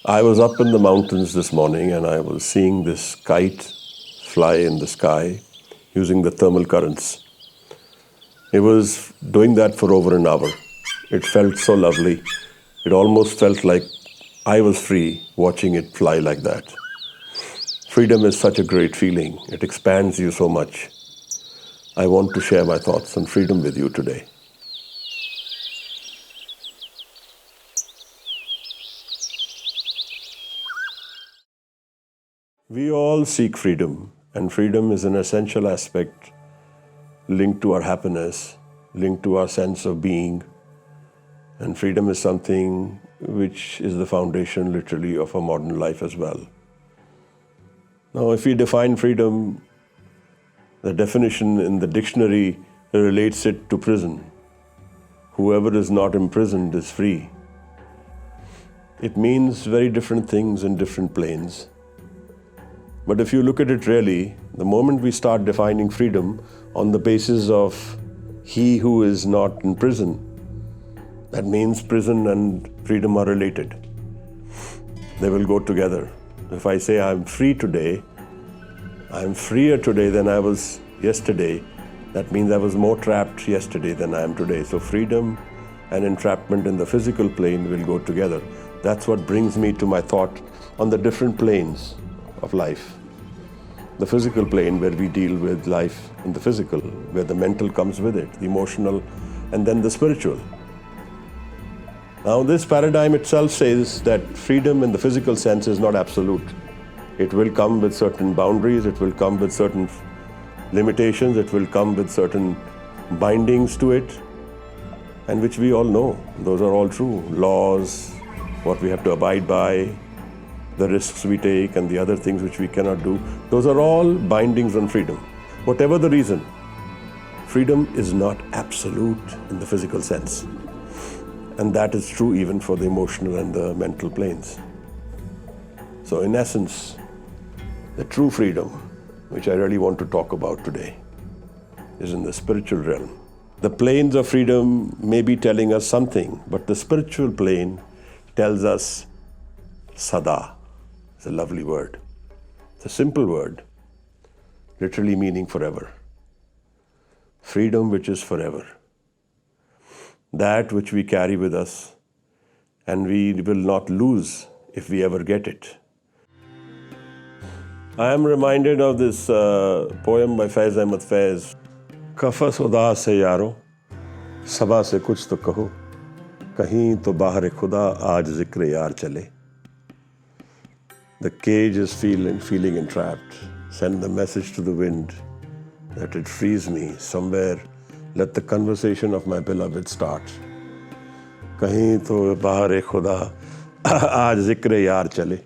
I was up in the mountains this morning and I was seeing this kite fly in the sky using the thermal currents. It was doing that for over an hour. It felt so lovely. It almost felt like I was free watching it fly like that. Freedom is such a great feeling. It expands you so much. I want to share my thoughts on freedom with you today. We all seek freedom, and freedom is an essential aspect linked to our happiness, linked to our sense of being. And freedom is something which is the foundation, literally, of a modern life as well. Now, if we define freedom, the definition in the dictionary relates it to prison. Whoever is not imprisoned is free. It means very different things in different planes. But if you look at it really, the moment we start defining freedom on the basis of he who is not in prison, that means prison and freedom are related. They will go together. If I say I'm free today, I'm freer today than I was yesterday, that means I was more trapped yesterday than I am today. So freedom and entrapment in the physical plane will go together. That's what brings me to my thought on the different planes of life. The physical plane, where we deal with life in the physical, where the mental comes with it, the emotional, and then the spiritual. Now, this paradigm itself says that freedom in the physical sense is not absolute. It will come with certain boundaries, it will come with certain limitations, it will come with certain bindings to it, and which we all know. Those are all true. Laws, what we have to abide by, the risks we take, and the other things which we cannot do. Those are all bindings on freedom. Whatever the reason, freedom is not absolute in the physical sense. And that is true even for the emotional and the mental planes. So in essence, the true freedom, which I really want to talk about today, is in the spiritual realm. The planes of freedom may be telling us something, but the spiritual plane tells us sada. It's a lovely word. It's a simple word, literally meaning forever. Freedom which is forever. That which we carry with us, and we will not lose if we ever get it. I am reminded of this poem by Faiz Ahmed Faiz. Kafas udas se yaro, sabah se kuch to kaho, kahin to bahar khuda aaj zikr yaar chale. The cage is feeling entrapped. Send the message to the wind that it frees me. Somewhere, let the conversation of my beloved start. Kahin to bahar khuda aaj zikr yaar chale.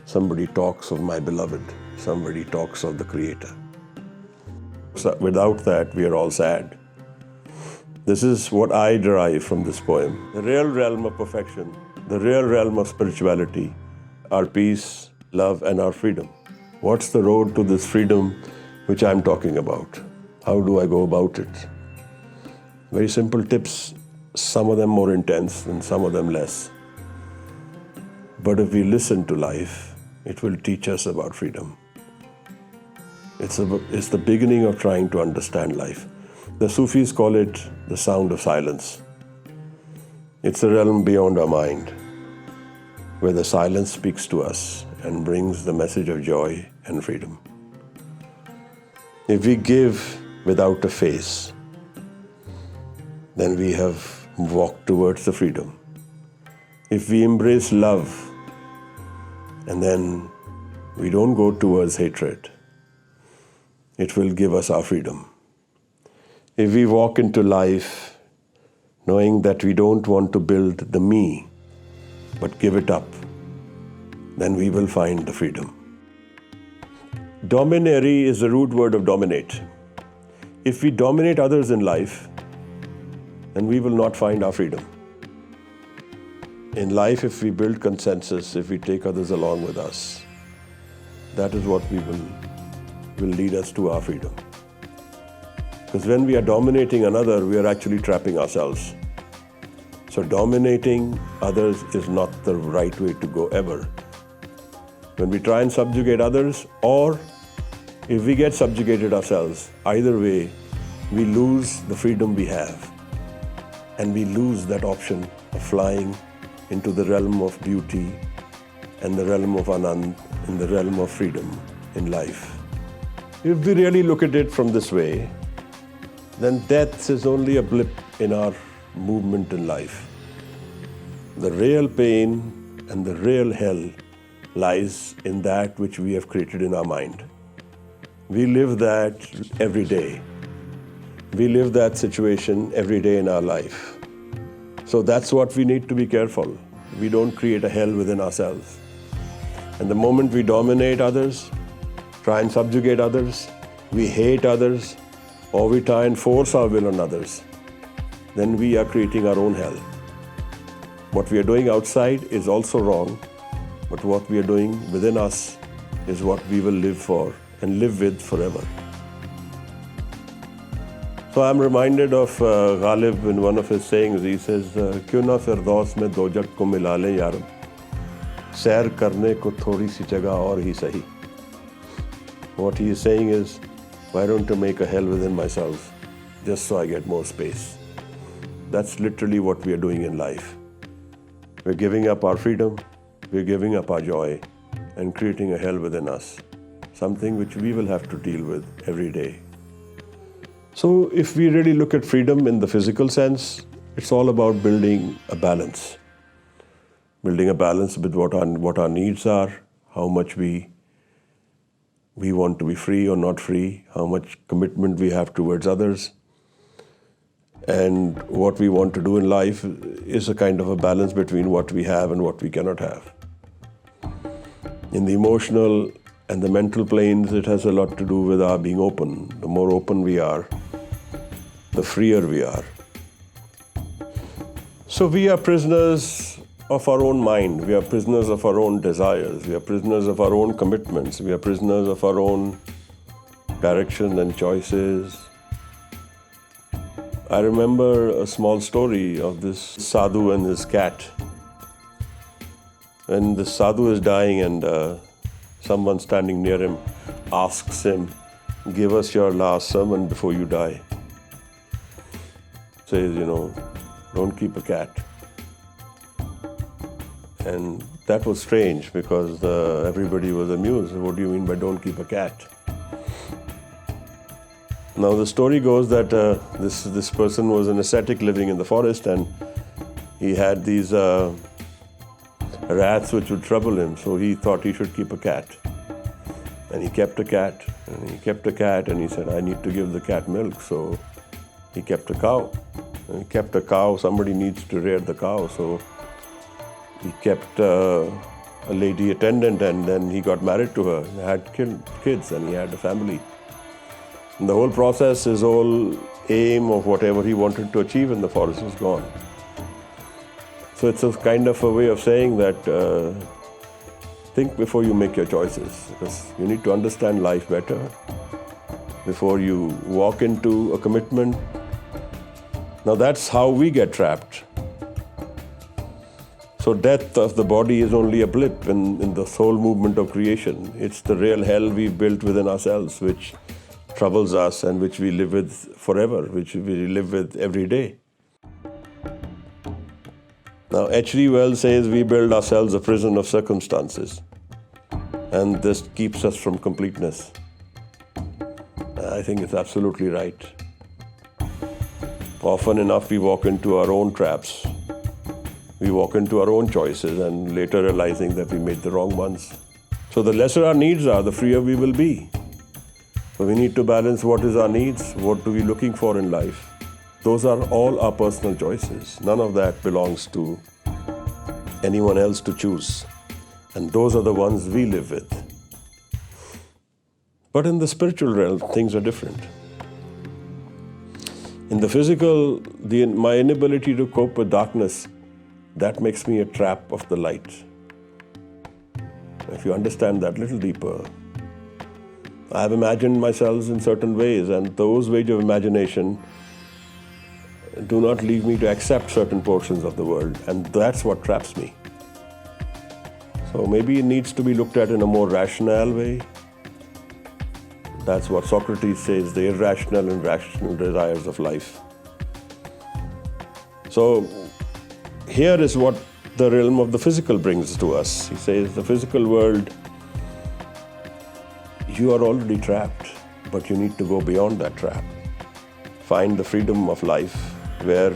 Somebody talks of my beloved. Somebody talks of the Creator. So without that, we are all sad. This is what I derive from this poem. The real realm of perfection, the real realm of spirituality, our peace, love, and our freedom. What's the road to this freedom which I'm talking about? How do I go about it? Very simple tips, some of them more intense and some of them less. But if we listen to life, it will teach us about freedom. It's the beginning of trying to understand life. The Sufis call it the sound of silence. It's a realm beyond our mind, where the silence speaks to us and brings the message of joy and freedom. If we give without a face, then we have walked towards the freedom. If we embrace love, and then we don't go towards hatred, it will give us our freedom. If we walk into life knowing that we don't want to build the me, but give it up, then we will find the freedom. Dominary is the root word of dominate. If we dominate others in life, then we will not find our freedom. In life, if we build consensus, if we take others along with us, that is what will lead us to our freedom. Because when we are dominating another, we are actually trapping ourselves. So dominating others is not the right way to go ever. When we try and subjugate others, or if we get subjugated ourselves, either way, we lose the freedom we have. And we lose that option of flying into the realm of beauty and the realm of Anand, in the realm of freedom in life. If we really look at it from this way, then death is only a blip in our movement in life. The real pain and the real hell lies in that which we have created in our mind. We live that every day. We live that situation every day in our life. So that's what we need to be careful. We don't create a hell within ourselves. And the moment we dominate others, try and subjugate others, we hate others, or we try and force our will on others, then we are creating our own hell. What we are doing outside is also wrong, but what we are doing within us is what we will live for and live with forever. So I'm reminded of Ghalib in one of his sayings. He says, "Kyun na firdaus mein dojak ko mila le yaar, sair karne ko thodi si jagah aur hi sahi." What he is saying is, why don't I make a hell within myself just so I get more space? That's literally what we are doing in life. We're giving up our freedom, we're giving up our joy, and creating a hell within us, something which we will have to deal with every day. So if we really look at freedom in the physical sense, it's all about building a balance. Building a balance with what our needs are, how much we want to be free or not free, how much commitment we have towards others, and what we want to do in life is a kind of a balance between what we have and what we cannot have. In the emotional and the mental planes, it has a lot to do with our being open. The more open we are, the freer we are. So we are prisoners of our own mind. We are prisoners of our own desires. We are prisoners of our own commitments. We are prisoners of our own direction and choices. I remember a small story of this sadhu and his cat. When the sadhu is dying and someone standing near him asks him, "Give us your last sermon before you die." Says, "Don't keep a cat." And that was strange because everybody was amused. What do you mean by don't keep a cat? Now the story goes that this person was an ascetic living in the forest, and he had these rats which would trouble him, so he thought he should keep a cat. And he kept a cat, and he kept a cat, and he said, "I need to give the cat milk," so he kept a cow. And he kept a cow, somebody needs to rear the cow, so he kept a lady attendant, and then he got married to her, he had kids, and he had a family. And the whole process, his whole aim of whatever he wanted to achieve in the forest was gone. So it's a kind of a way of saying that think before you make your choices, because you need to understand life better before you walk into a commitment. Now that's how we get trapped. So death of the body is only a blip in the soul movement of creation. It's the real hell we built within ourselves, which troubles us and which we live with forever, which we live with every day. Now, H.G. Wells says we build ourselves a prison of circumstances, and this keeps us from completeness. I think it's absolutely right. Often enough, we walk into our own traps. We walk into our own choices and later realizing that we made the wrong ones. So the lesser our needs are, the freer we will be. So we need to balance what is our needs, what are we looking for in life. Those are all our personal choices. None of that belongs to anyone else to choose. And those are the ones we live with. But in the spiritual realm, things are different. In the physical, my inability to cope with darkness, that makes me a trap of the light. If you understand that a little deeper, I have imagined myself in certain ways, and those ways of imagination do not leave me to accept certain portions of the world, and that's what traps me. So maybe it needs to be looked at in a more rational way. That's what Socrates says, the irrational and rational desires of life. So here is what the realm of the physical brings to us. He says, the physical world, you are already trapped, but you need to go beyond that trap. Find the freedom of life, where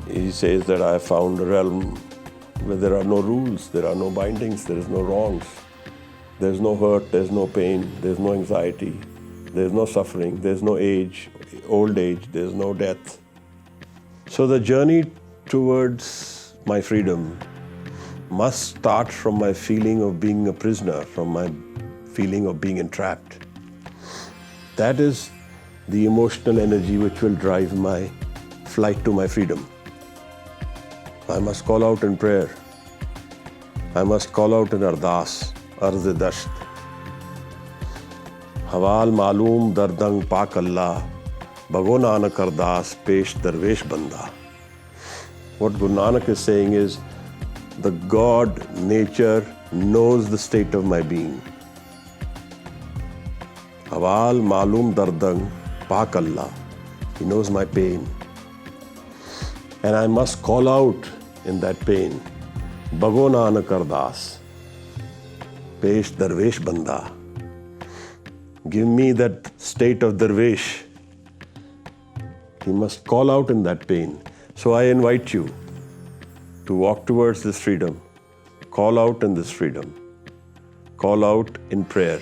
he says that I have found a realm where there are no rules, there are no bindings, there is no wrongs. There's no hurt, there's no pain, there's no anxiety, there's no suffering, there's no age, old age, there's no death. So the journey towards my freedom must start from my feeling of being a prisoner, from my feeling of being entrapped. That is the emotional energy which will drive my flight to my freedom. I must call out in prayer. I must call out in ardas, arz-e-dasht. Hawal maloom dardang pak Allah, bago Nanak ardas pesh darvesh banda. What Guru Nanak is saying is, the God, nature, knows the state of my being. Hawal maloom dardang pak Allah. He knows my pain. And I must call out in that pain. Bago Nanak ardas, pesh darvesh banda. Give me that state of darvesh. He must call out in that pain. So I invite you to walk towards this freedom. Call out in this freedom. Call out in prayer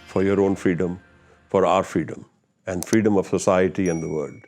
for your own freedom, for our freedom, and freedom of society and the world.